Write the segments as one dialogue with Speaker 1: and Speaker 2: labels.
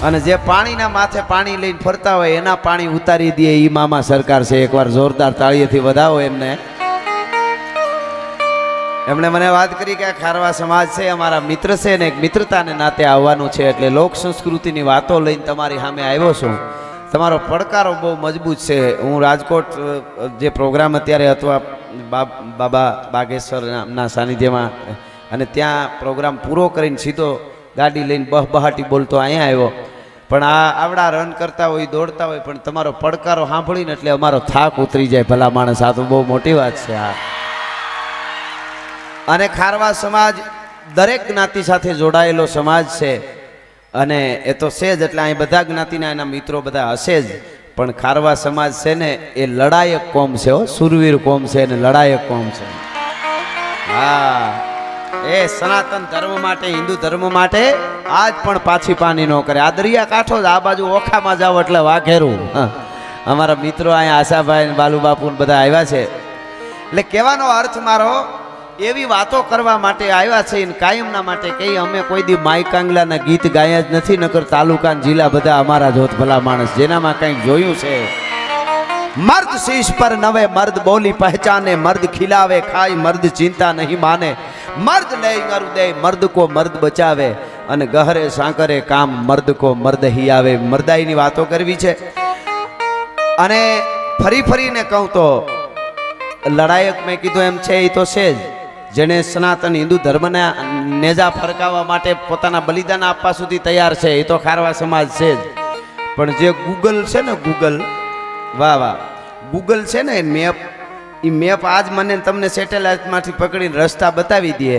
Speaker 1: અને જે પાણીના માથે પાણી લઈને ફરતા હોય એના પાણી ઉતારી દે ઈ મામા સરકાર છે. એકવાર જોરદાર તાળીઓથી વધાવો એમને. એમણે મને વાત કરી કે આ ખારવા સમાજ છે અમારા મિત્ર છે ને એક મિત્રતાને નાતે આવવાનું છે, એટલે લોક સંસ્કૃતિની વાતો લઈને તમારી સામે આવ્યો છું. તમારો પડકારો બહુ મજબૂત છે. હું રાજકોટ જે પ્રોગ્રામ અત્યારે હતો બાબા બાગેશ્વરના સાનિધ્યમાં, અને ત્યાં પ્રોગ્રામ પૂરો કરીને સીધો ગાડી લઈને બહબહાટી બોલતો અહીંયા આવ્યો. પણ આ આવડા રન કરતા હોય દોડતા હોય પણ તમારો પડકારો સાંભળીને એટલે અમારો થાક ઉતરી જાય. ભલા માણસ, આ તો બહુ મોટી વાત છે. આ અને ખારવા સમાજ દરેક જ્ઞાતિ સાથે જોડાયેલો સમાજ છે, અને એ તો છે જ. એટલે અહીં બધા જ્ઞાતિના એના મિત્રો બધા હશે જ, પણ ખારવા સમાજ છે ને એ લડાયક કોમ છે, સુરવીર કોમ છે અને લડાયક કોમ છે. હા, એ સનાતન ધર્મ માટે, હિન્દુ ધર્મ માટે આજ પણ પાછી પાની ન કરે. આ દરિયા કાંઠો જ, આ બાજુ ઓખામાં જાવ એટલે વાઘેરું. અમારા મિત્રો અહીંયા આશાભાઈ ને બાલુબાપુ ને બધા આવ્યા છે. એટલે કહેવાનો અર્થ મારો એવી વાતો કરવા માટે આવ્યા છે ને કાયમના માટે કઈ અમે કોઈ દી માઈ કાંગલાના ગીત ગાયા જ નથી, નકર તાલુકા જિલ્લા બધા અમારા જોત. ભલા માણસ, જેનામાં કંઈક જોયું છે. મર્દ શીશ પર નવે મર્દ બોલી પહેચાને, મર્દ ખિલાવે ખાય મર્દ ચિંતા નહીં માને, મર્દ લે મરુદે મર્દ કો મર્દ બચાવે, અને ગહરે સાંકરે કામ મર્દ કો મર્દ હી આવે. મર્દાઈની વાતો કરવી છે. અને ફરી ફરીને કહું તો લડાયક મેં કીધું એમ છે, એ તો છે જ. જેને સનાતન હિન્દુ ધર્મના નેજા ફરકાવવા માટે પોતાના બલિદાન આપવા સુધી તૈયાર છે, એ તો ખારવા સમાજ છે જ. પણ જે ગૂગલ છે ને, ગૂગલ, વાહ વાહ, ગૂગલ છે ને મેપ, એ મેપ આજ મને તમને સેટેલાઇટમાંથી પકડીને રસ્તા બતાવી દે,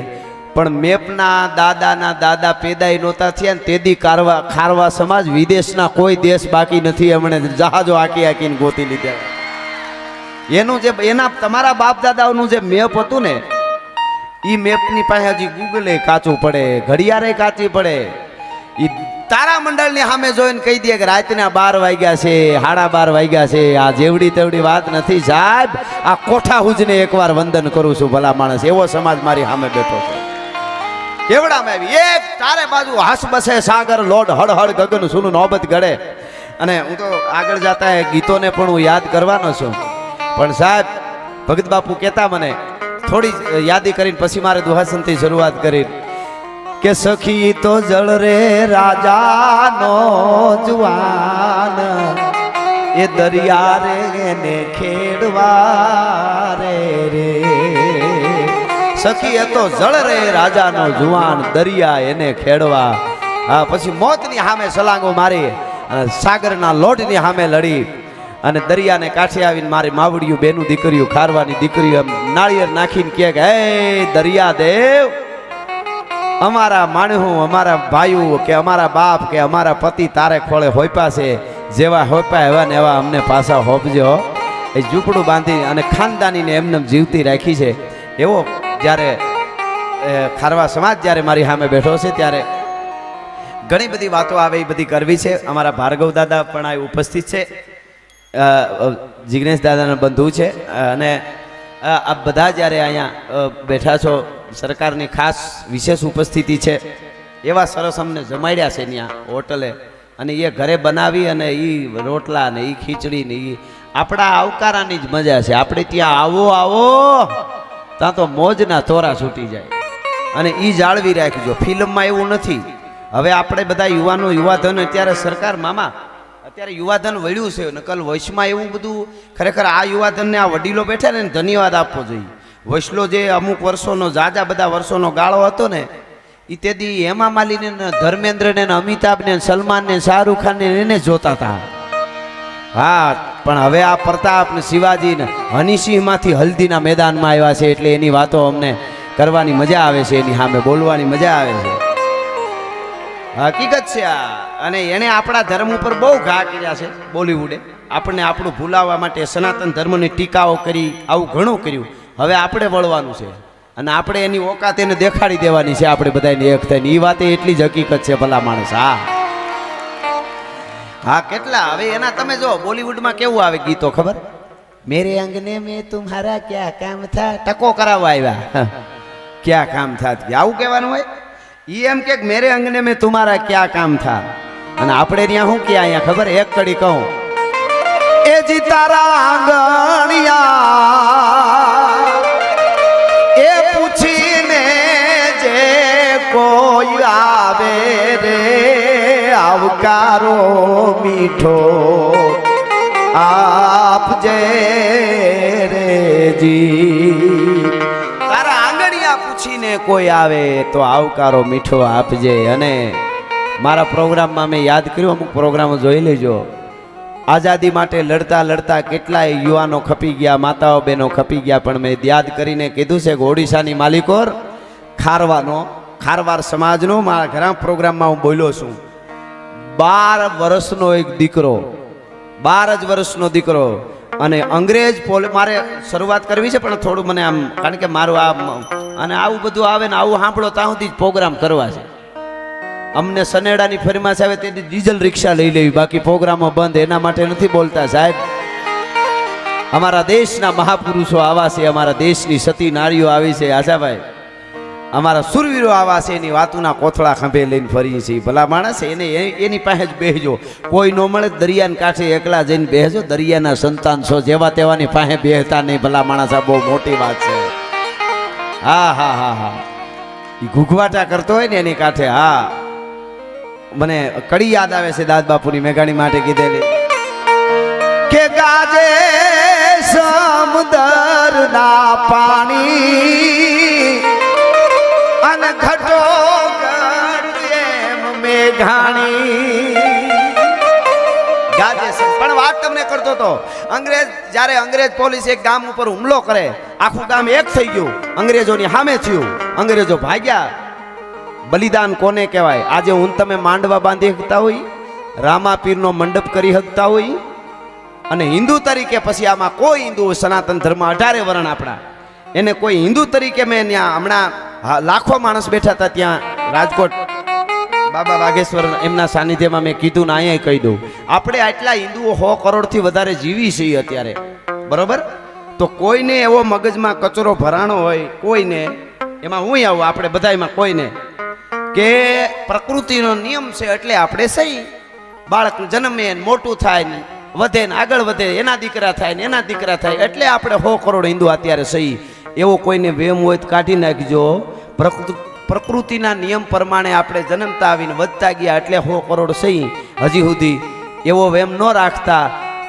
Speaker 1: પણ મેપના દાદા પેદાઈ નહોતા થયા ને તેદી ખારવા સમાજ વિદેશના કોઈ દેશ બાકી નથી. એમણે જહાજો હાંકીને ગોતી લીધા. એનું જે એના તમારા બાપ દાદાઓનું જે મેપ હતું ને, એ મેપની પાસે હજી ગૂગલે કાચું પડે, ઘડિયાળે કાચી પડે. એ તારામંડળની સામે જોઈને કહી દે કે રાતના 12 વાગ્યા છે, 12:30 વાગ્યા છે. આ જેવડી તેવડી વાત નથી સાહેબ. આ કોઠા હુજને એકવાર વંદન કરું છું. ભલા માણસ, એવો સમાજ મારી સામે બેઠો છે. કેવડામાં આવી એક ચારે બાજુ હાસ બસે સાગર લોડ હળહળ ગગન સુનું નોબત ગળે. અને હું તો આગળ જતા ગીતોને પણ હું યાદ કરવાનો છું, પણ સાહેબ ભગત બાપુ કહેતા મને થોડી યાદી કરીને પછી મારે દુહાસનથી શરૂઆત કરી કે સખી તો જળ રે રાજાનો જુવાન, એ દરિયા રે એને ખેડવા રે. સખી એ તો જળ રે રાજાનો જુવાન, દરિયા એને ખેડવા. હા, પછી મોતની સામે સલાંગો મારી, સાગરના લોટની સામે લડી, અને દરિયાને કાંઠે આવીને મારી માવડિયું બેનું દીકરીઓ, ખારવાની દીકરીઓ એમ નાળિયેર નાખીને કહે કે હે દરિયા દેવ, અમારા માણહું, અમારા ભાઈઓ કે અમારા બાપ કે અમારા પતિ તારે ખોળે હોપ્યા છે, જેવા હોપ્યા એવા ને એવા અમને પાછા હોપજો. એ ઝૂંપડું બાંધી અને ખાનદાનીને એમને જીવતી રાખી છે. એવો જ્યારે ખારવા સમાજ જ્યારે મારી સામે બેઠો છે ત્યારે ઘણી બધી વાતો આવે, એ બધી કરવી છે. અમારા ભાર્ગવ દાદા પણ આ ઉપસ્થિત છે, જિગ્નેશ દાદાના બંધુ છે. અને આ બધા જ્યારે અહીંયા બેઠા છો, સરકારની ખાસ વિશેષ ઉપસ્થિતિ છે. એવા સરસ અમને જમાડ્યા છે ત્યાં હોટલે, અને એ ઘરે બનાવી, અને એ રોટલા ને એ ખીચડી ને એ આપણા આવકારાની જ મજા છે. આપણે ત્યાં આવો આવો ત્યાં તો મોજના તોરા છૂટી જાય, અને એ જાળવી રાખજો. ફિલ્મમાં એવું નથી. હવે આપણે બધા યુવાધન અત્યારે સરકાર મામા અત્યારે યુવાધન વળ્યું છે, નકલ વૈશમાં એવું બધું ખરેખર આ યુવાધનને આ વડીલો બેઠા ને ધન્યવાદ આપવો જોઈએ. વૈશલો જે અમુક વર્ષોનો જાજા બધા વર્ષોનો ગાળો હતો ને, એ તેથી હેમા માલિની ને ધર્મેન્દ્રને ને અમિતાભને સલમાન ને શાહરૂખ ખાન ને એને જોતા હતા. હા, પણ હવે આ પ્રતાપ ને શિવાજી ને હનીસિંહમાંથી હલ્દીના મેદાનમાં આવ્યા છે, એટલે એની વાતો અમને કરવાની મજા આવે છે, એની સામે બોલવાની મજા આવે છે. હકીકત છે આ. અને એને આપણા ધર્મ ઉપર બહુ ઘા કર્યા છે બોલિવૂડે. આપણને આપણું ભૂલાવવા માટે સનાતન ધર્મની ટીકાઓ કરી, આવું ઘણું કર્યું. હવે આપણે વળવાનું છે, અને આપણે એની ઓકાત એને દેખાડી દેવાની છે. આપણે બધાને એક થઈને એ વાત એટલી જ હકીકત છે. ભલા માણસ, હા હા, કેટલા હવે એના તમે જો બોલિવૂડમાં કેવું આવે ગીતો ખબર? મેરે અંગને મેં તુમ્હારા ક્યાં કામ થા, ટકો કરાવવા આવ્યા, ક્યાં કામ થા, આવું કહેવાનું હોય. એમ કે મેરે અંગને મેં તુમ્હારા ક્યાં કામ થા, અને આપણે ત્યાં શું કે અહીંયા ખબર એક કડી કહું એ જી તારા આંગણિયા એ પૂછીને જે કોઈ આવે રે આવકારો મીઠો આપજે રે જી તારા આંગણિયા પૂછીને કોઈ આવે તો આવકારો મીઠો આપજે. અને મારા પ્રોગ્રામમાં મેં યાદ કર્યું, અમુક પ્રોગ્રામો જોઈ લેજો. આઝાદી માટે લડતા લડતા કેટલાય યુવાનો ખપી ગયા, માતાઓ બહેનો ખપી ગયા, પણ મેં યાદ કરીને કીધું છે કે ઓડિશાની માલિકોર ખારવાર સમાજનો મારા ઘણા પ્રોગ્રામમાં હું બોલ્યો છું. 12 વર્ષનો એક દીકરો, 12 જ વર્ષનો દીકરો, અને અંગ્રેજ મારે શરૂઆત કરવી છે પણ થોડું મને આમ, કારણ કે મારું આ અને આવું બધું આવે ને આવું સાંભળો ત્યાં સુધી જ પ્રોગ્રામ કરવા છે. અમને સનેડાની ફરમાશ આવે તેથી ડીઝલ રિક્ષા લઈ લેવી, બાકી પ્રોગ્રામો બંધ. એના માટે નથી બોલતા સાહેબ. અમારા દેશના મહાપુરુષો આવા છે, અમારા દેશની સતી નારીઓ આવી છે આશાભાઈ, અમારા સુરવીરો આવા છે, એની વાતોના કોથળા ખંભે લઈને ફરીએ છીએ. ભલા માણસ એને એની પાસે જ બેસજો. કોઈ ન મળે દરિયાના કાંઠે એકલા જઈને બેસજો. દરિયાના સંતાન છો, જેવા તેવાની પાસે બેસતા નહીં. ભલા માણસ, આ બહુ મોટી વાત છે. હા હા હા હા, એ ઘૂઘવાટા કરતો હોય ને એની કાંઠે. હા, મને કડી યાદ આવે છે દાદ બાપુની મેઘાણી માટે કીધેલી કે ગાજે સમુદ્રના પાણી અને ઘટો એમ મેઘાણી ગાજે. પણ વાત તમને કરતો તો જ્યારે અંગ્રેજ પોલીસ એક ગામ ઉપર હુમલો કરે, આખું ગામ એક થઈ ગયું, અંગ્રેજોની સામે થયું, અંગ્રેજો ભાગ્યા. બલિદાન કોને કહેવાય? આજે હું તમે માંડવા બાંધી શકતા હોય, રામાપીરનો મંડપ કરી શકતા હોય, અને હિન્દુ તરીકે પછી આમાં કોઈ હિન્દુ સનાતન ધર્મ 18 વરણ આપણા, એને કોઈ હિન્દુ તરીકે મેં ત્યાં હમણાં લાખો માણસ બેઠા હતા ત્યાં રાજકોટ બાબા વાઘેશ્વર એમના સાનિધ્યમાં મેં કીધું ને અહીંયા કહી દઉં, આપણે આટલા હિન્દુઓ 100 કરોડથી વધારે જીવી છીએ અત્યારે, બરોબર? તો કોઈને એવો મગજમાં કચરો ભરાણો હોય, કોઈને એમાં હું આવું, આપણે બધામાં કોઈને કે પ્રકૃતિનો નિયમ છે એટલે આપણે સહી. બાળક જન્મે મોટું થાય ને વધે ને આગળ વધે, એના દીકરા થાય ને એના દીકરા થાય એટલે આપણે 100 કરોડ હિન્દુ અત્યારે સહી. એવો કોઈને વેમ હોય તો કાઢી નાખજો. પ્રકૃતિના નિયમ પ્રમાણે આપણે જન્મતા આવીને વધતા ગયા એટલે 100 કરોડ સહી. હજી સુધી એવો વેમ ન રાખતા.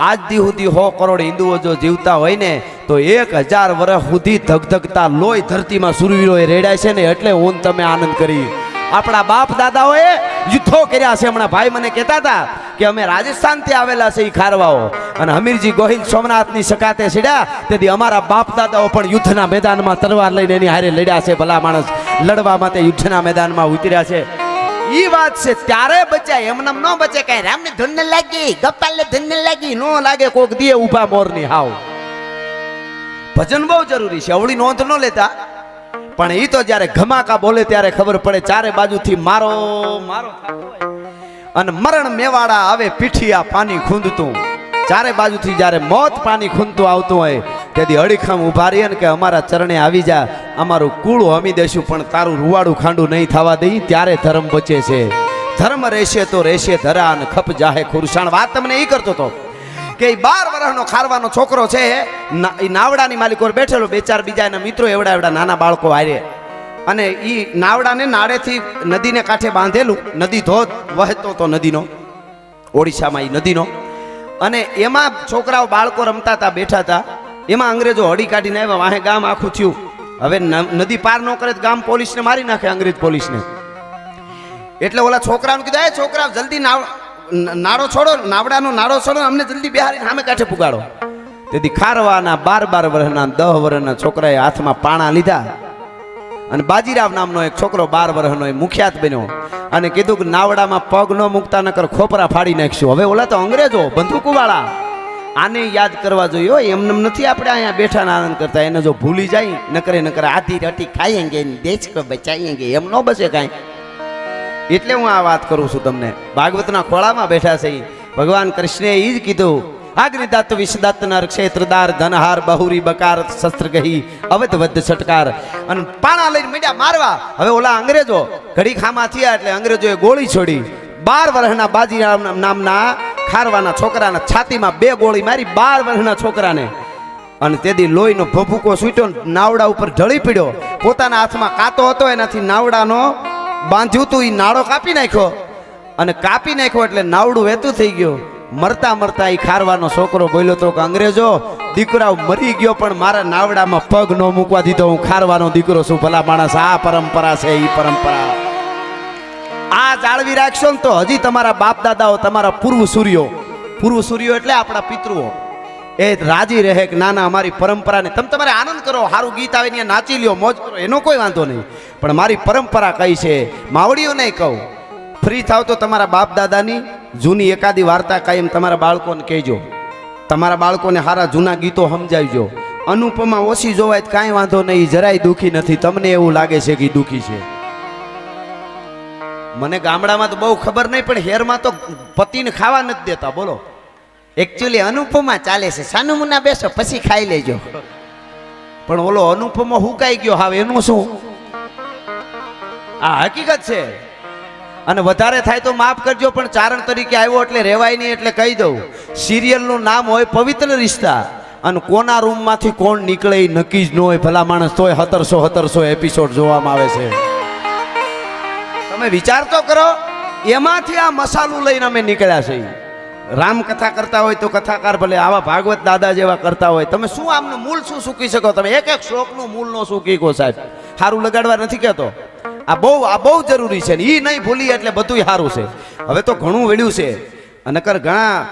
Speaker 1: આજ દી સુધી 100 કરોડ હિન્દુઓ જો જીવતા હોય ને તો 1000 વર્ષ સુધી ધગધગતા લોહી ધરતીમાં સુરવીરોએ રેડાય છે ને, એટલે હું તમે આનંદ કરી. આપણા બાપ દાદાઓએ યુદ્ધો કર્યા છે. હમણાં ભાઈ મને કહેતા હતા કે અમે રાજસ્થાનથી આવેલા છે ખારવાઓ, અને હમીરજી ગોહિલ સોમનાથની સકાતે સીડ્યા તેથી અમારા બાપ દાદાઓ પણ યુદ્ધના મેદાનમાં તલવાર લઈને એની હારે લડ્યા છે. ભલા માણસ, લડવા માટે યુદ્ધના મેદાનમાં ઉતર્યા છે. ઈ વાત છે ત્યારે બચાય, એમને ન બચે. કઈ રામની ધૂન ન લાગી, ગોપાલને ધૂન ન લાગી, નો લાગે કોક દીએ ઊભા મોરની હાવ. ભજન બહુ જરૂરી છે, અવળી નોંધ ન લેતા, પણ ઈ તો જ્યારે ઘમાકા બોલે ત્યારે ખબર પડે. ચારે બાજુથી મારો મારો થતો હોય અને મરણ મેવાડા આવે પીઠિયા પાણી ખૂંદતું. ચારે બાજુથી જ્યારે મોત પાણી ખૂંદતું આવતું હોય તેથી અડીખમ ઉભા રહીએ ને કે અમારા ચરણે આવી જા, અમારું કુળ હમી દેશું પણ તારું રૂવાડું ખાંડું નહીં થવા દઈ. ત્યારે ધર્મ બચે છે. ધર્મ રહેશે તો રહેશે ધરા અને ખપ જાહે ખુરસાણ. વાત તમને એ કરતો હતો કે 12 વર્ષનો ખારવાનો છોકરો છે, એ નાવડાની માલિકોર બેઠેલો, 2-4 બીજા એના મિત્રો એવડા નાના બાળકો હારે, અને એ નાવડાને નાળેથી નદીને કાંઠે બાંધેલું. નદી ધોધ વહેતો તો નદીનો, ઓડિશામાં એ નદીનો, અને એમાં છોકરાઓ બાળકો રમતા હતા, બેઠા હતા. એમાં અંગ્રેજો હળી કાઢીને આવ્યા, વાહે ગામ આખું થયું. હવે નદી પાર ન કરે તો ગામ પોલીસને મારી નાખે, અંગ્રેજ પોલીસને. એટલે ઓલા છોકરાને કીધું, એ છોકરા જલ્દી નાળો છોડો, નાવડાનો નાળો છોડો, અમને જલ્દી બિહારીને સામે કાંઠે પુગાડો. તેથી ખારવાના 12 વર્ષના 10 વર્ષના છોકરાએ હાથમાં પાણા લીધા, અને બાજીરાવ નામનો એક છોકરો 12 વર્ષનો એ મુખ્યાત બન્યો, અને કીધું કે નાવડામાં પગ ન મૂકતા નકર ખોપરા ફાડી નાખશું. હવે ઓલા તો અંગ્રેજો બંદૂકવાળા, આને યાદ કરવા જોઈએ. એમને નથી આપણે અહીંયા બેઠા આનંદ કરતા. એને જો ભૂલી જાય નકરે આધી રટી ખાઈએંગે, દેશ કો બચાઈએંગે, એમ ન બચે કાંઈ. એટલે હું આ વાત કરું છું તમને. ભાગવતના ખોળામાં બેઠા છે ભગવાન કૃષ્ણએ એ જ કીધું, અગ્નિદત્ત વિષદત્ત નર ક્ષેત્રદાર ધનહાર બહુરી બકાર શસ્ત્ર ગહી અવધ વધ છટકાર. અને પાણા લઈને મીડિયા મારવા. હવે ઓલા અંગ્રેજો ઘડી ખામાં થયા એટલે અંગ્રેજોએ ગોળી છોડી. 12 વર્ષના બાજીરાવ નામના ખારવાના છોકરાના છાતીમાં 2 ગોળી મારી 12 વર્ષના છોકરાને, અને તેથી લોહીનો ભભૂકો છૂટ્યો, નાવડા ઉપર ઢળી પડ્યો. પોતાના હાથમાં કાંટો હતો, એનાથી નાવડાનો બાંધ્યું હતું, એ નાળો કાપી નાખ્યો, અને કાપી નાખ્યો એટલે નાવડું વહેતું થઈ ગયું. મરતા મરતા એ ખારવાનો છોકરો બોલ્યો તો કે અંગ્રેજો, દીકરાઓ મરી ગયો પણ મારા નાવડામાં પગ ન મૂકવા દીધો, હું ખારવાનો દીકરો છું. ભલા માણસ, આ પરંપરા છે, એ પરંપરા આ જાળવી રાખશો ને તો હજી તમારા બાપ દાદાઓ, તમારા પૂર્વ સૂર્યો એટલે આપણા પિતૃઓ એ રાજી રહે કે ના ના અમારી પરંપરાને તમે તમારે આનંદ કરો, સારું ગીત આવે ને નાચી લ્યો, મોજ કરો, એનો કોઈ વાંધો નહીં, પણ મારી પરંપરા કઈ છે માવડીઓ નહીં કહું. ફ્રી થાવ તો તમારા બાપ દાદાની જૂની એકાદી વાર્તા કાયમ તમારા બાળકોને કહેજો, તમારા બાળકોને સારા જૂના ગીતો સમજાવજો. અનુપમા ઓછી જોવાય તો કાંઈ વાંધો નહીં, જરાય દુઃખી નથી, તમને એવું લાગે છે કે દુઃખી છે. મને ગામડામાં તો બહુ ખબર નહીં, પણ હેરમાં તો પતિને ખાવા નથી દેતા. બોલો, એકચ્યુઅલી અનુપમા ચાલે છે, સાનું મુના બેસો પછી ખાઈ લેજો, પણ ઓલો અનુપમા હુકાઈ ગયો હાવ, એનું શું? આ હકીકત છે. અને વધારે થાય તો માફ કરજો, પણ ચારણ તરીકે આવ્યો એટલે રહેવાય નહીં, એટલે કહી દઉં, સિરિયલનું નામ હોય પવિત્ર રિશ્તા, અને કોના રૂમમાંથી કોણ નીકળે એ નક્કી જ ન હોય. ભલા માણસ તોય 1700 એપિસોડ જોવામાં આવે છે. તમે વિચાર તો કરો, એમાંથી આ મસાલું લઈને અમે નીકળ્યા છીએ. રામકથા કરતા હોય તો કથાકાર ભલે આવા ભાગવત દાદા જેવા કરતા હોય, તમે શું આમનું મૂળ શું સૂકી શકો? તમે એક એક શ્લોકનું મૂળ નો સૂકી કહો સાહેબ, સારું લગાડવા નથી કહેતો. આ બહુ જરૂરી છે, એ નહીં ભૂલી એટલે બધું સારું છે. હવે તો ઘણું વેળ્યું છે, અને ઘણા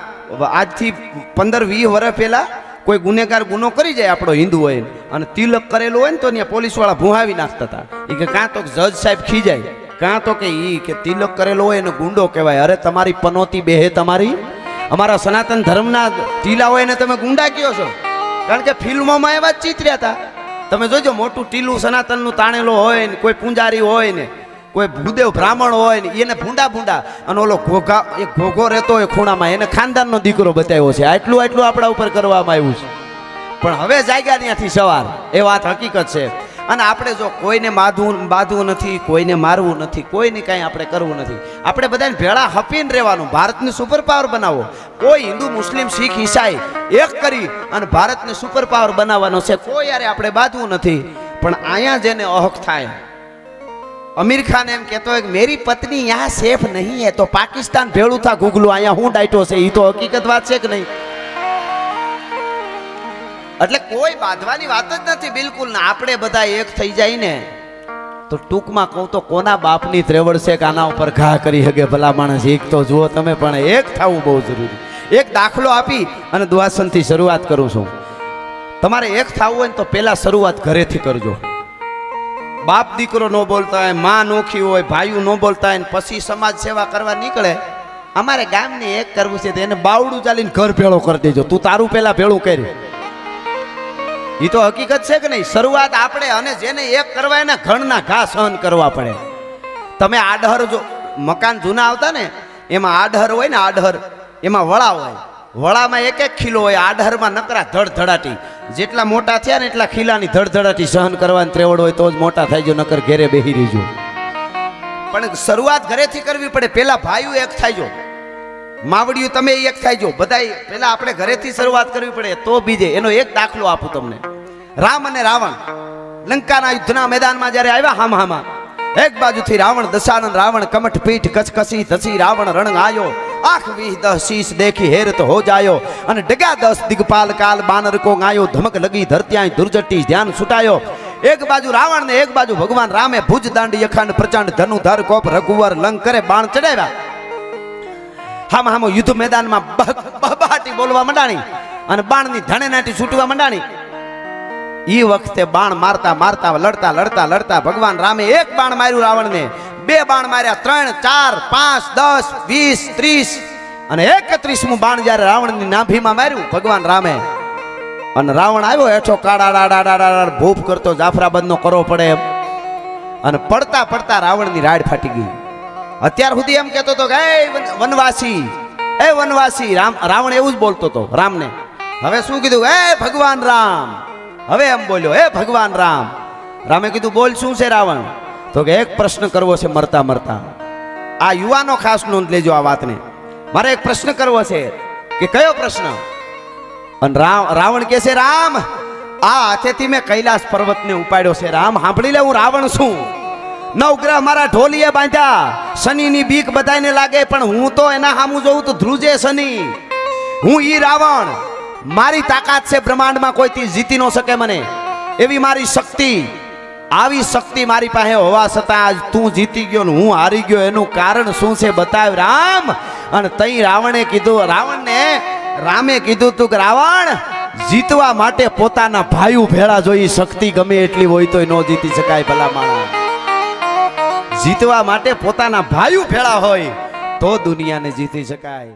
Speaker 1: આજથી 15-20 વર્ષ પહેલા કોઈ ગુનેગાર ગુનો કરી જાય આપણો હિન્દુ હોય, અને તિલક કરેલું હોય ને તો ત્યાં પોલીસવાળા ભૂહાવી નાખતા હતા. એ કે કાં તો જજ સાહેબ ખીજાય, કાં તો કે ઈ કે તિલક કરેલો હોય એને ગુંડો કહેવાય. અરે તમારી પનોતી બેહે તમારી, અમારા સનાતન ધર્મના ટીલા હોય ને તમે ગુંડા કયો છો? કારણ કે ફિલ્મોમાં એવા જ ચિત્ર્યા હતા. તમે જોજો, મોટું ટીલું સનાતનનું તાણેલો હોય ને, કોઈ પૂંજારી હોય ને, કોઈ ભૂદેવ બ્રાહ્મણ હોય ને, એને ભૂંડા, અને ઓલો ઘોઘો રહેતો હોય ખૂણામાં, એને ખાનદાનનો દીકરો બતાવ્યો છે. આટલું આપણા ઉપર કરવામાં આવ્યું છે. પણ હવે જાગ્યા ત્યાંથી સવાર, એ વાત હકીકત છે. અને આપણે જો કોઈને બાંધવું નથી, કોઈને મારવું નથી, કોઈને કાંઈ આપણે કરવું નથી, આપણે બધાને ભેળા હપીને રહેવાનું, ભારતની સુપર પાવર બનાવો. કોઈ હિન્દુ, મુસ્લિમ, શીખ, ઈસાઈ એક કરી અને ભારતને સુપર પાવર બનાવવાનો છે. કોઈ યારે આપણે બાંધવું નથી. પણ અહીંયા જેને અહક થાય, અમીર ખાન એમ કહેતો હોય કે મેરી પત્ની યહાં સેફ નહીં હે, તો પાકિસ્તાન ભેળું થા ગુગલું, અહીંયા હું ડાયટો છે. એ તો હકીકત વાત છે કે નહીં? એટલે કોઈ બાંધવાની વાત જ નથી બિલકુલ. ને આપણે બધા એક થઈ જાય ને તો ટૂંકમાં કહું તો કોના બાપની ત્રેવડ છે કે આના ઉપર ઘા કરી શકે? ભલા માણસ, એક તો જુઓ તમે, પણ એક થવું બહુ જરૂરી. એક દાખલો આપી અને દુઆસનથી શરૂઆત કરું છું. તમારે એક થવું હોય ને તો પહેલા શરૂઆત ઘરેથી કરજો. બાપ દીકરો ન બોલતા હોય, માં નોખી હોય, ભાઈઓ ન બોલતા હોય, પછી સમાજ સેવા કરવા નીકળે. અમારે ગામને એક કરવું છે તો એને બાવડું ચાલીને ઘર ભેળો કરી દેજો. તું તારું પહેલા ભેળું કરી. એ તો હકીકત છે કે નહીં? શરૂઆત આપણે, અને જેને એક કરવા એને ઘણના ઘા સહન કરવા પડે. તમે આડહર, જો મકાન જૂના આવતા ને એમાં આડહર હોય ને, આડહર એમાં વળા હોય, વળામાં 1-1 ખીલો હોય, આડહરમાં નકરા ધડધડાટી. જેટલા મોટા થયા ને એટલા ખીલાની ધડધડાટી સહન કરવાની ત્રેવડ હોય તો જ મોટા થાય. જો નકર ઘેરે બેહી રહીજો. પણ શરૂઆત ઘરેથી કરવી પડે. પેલા ભાઈઓ એક થાયજો, માવડીઓ તમે એક થાયજો, બધાય પેલા આપણે ઘરેથી શરૂઆત કરવી પડે તો બીજે. એનો એક દાખલો આપું તમને. રામ અને રાવણ લંકાના યુદ્ધના મેદાનમાં જ્યારે આવ્યા હામાં, એક બાજુથી રાવણ દશાનંદ, રાવણ કમઠ પીઠ કચકસી ધસી, રાવણ રણ આયો, આંખ 20 શીશ દેખી હેરત હો જાયો, અને ડગા 10 દિગપાલ કાલ બાનર કો ગાયો, ધમક લગી ધરત્યાંય દુર્જટી ધ્યાન છૂટાયો. એક બાજુ રાવણ ને એક બાજુ ભગવાન રામે ભુજ દાંડી અખંડ પ્રચંડ ધનુધર કોપ રઘુવર લંગ કરે બાણ ચડાવ્યા. હામો યુદ્ધ મેદાનમાં બહાટી બોલવા માંડાણી અને બાણની ધણે નાટી છૂટવા માંડાણી. ઈ વખતે બાણ મારતા લડતા ભગવાન રામે એક બાણ માર્યું રાવણને, 2 બાણ માર્યા, 3, 4, 5, 10, 20, 30 અને 31મું બાણ જ્યારે રાવણની નાભીમાં માર્યું ભગવાન રામે, અને રાવણ આવ્યો હેઠો કાડા ભૂપ કરતો, જાફરાબાદનો કરો પડે એમ, અને પડતા રાવણની રાડ ફાટી ગઈ. અત્યાર સુધી એમ કહેતો હતો કે એ વનવાસી રાવણ એવું જ બોલતો હતો રામને. હવે શું કીધું? એ ભગવાન રામ. હવે એમ બોલ્યો, એ ભગવાન રામ. રામે કીધું બોલ શું છે રાવણ? તો કે એક પ્રશ્ન કરવો છે મરતા. આ યુવાનો ખાસ નોંધ લેજો આ વાતને. મારે એક પ્રશ્ન કરવો છે કે કયો પ્રશ્ન? અને રાવણ કહે છે, રામ આ હાથેથી મેં કૈલાસ પર્વતને ઉપાડ્યો છે. રામ સાંભળી લે, હું રાવણ છું. નવગ્રહ મારા ઢોલીએ બાંધ્યા, શનિની બીક બધાને લાગે, પણ હું તો એના સામું જોઉં તો ધ્રુજે શનિ. હું ઈ રાવણ, મારી તાકાત છે બ્રહ્માંડમાં, કોઈથી જીતી ન શકે મને એવી મારી શક્તિ. આવી શક્તિ મારી પાસે હોવા છતાં આજ તું જીતી ગયો ને હું હારી ગયો, એનું કારણ શું છે બતાવ રામ. અને તઈ રામે કીધું તું કે રાવણ, જીતવા માટે પોતાના ભાઈઓ ભેળા જોઈ. શક્તિ ગમે એટલી હોય તોય ન જીતી શકાય ભલા માણસ. જીતવા માટે પોતાના ભાઈઓ ભેળા હોય તો દુનિયાને જીતી શકાય.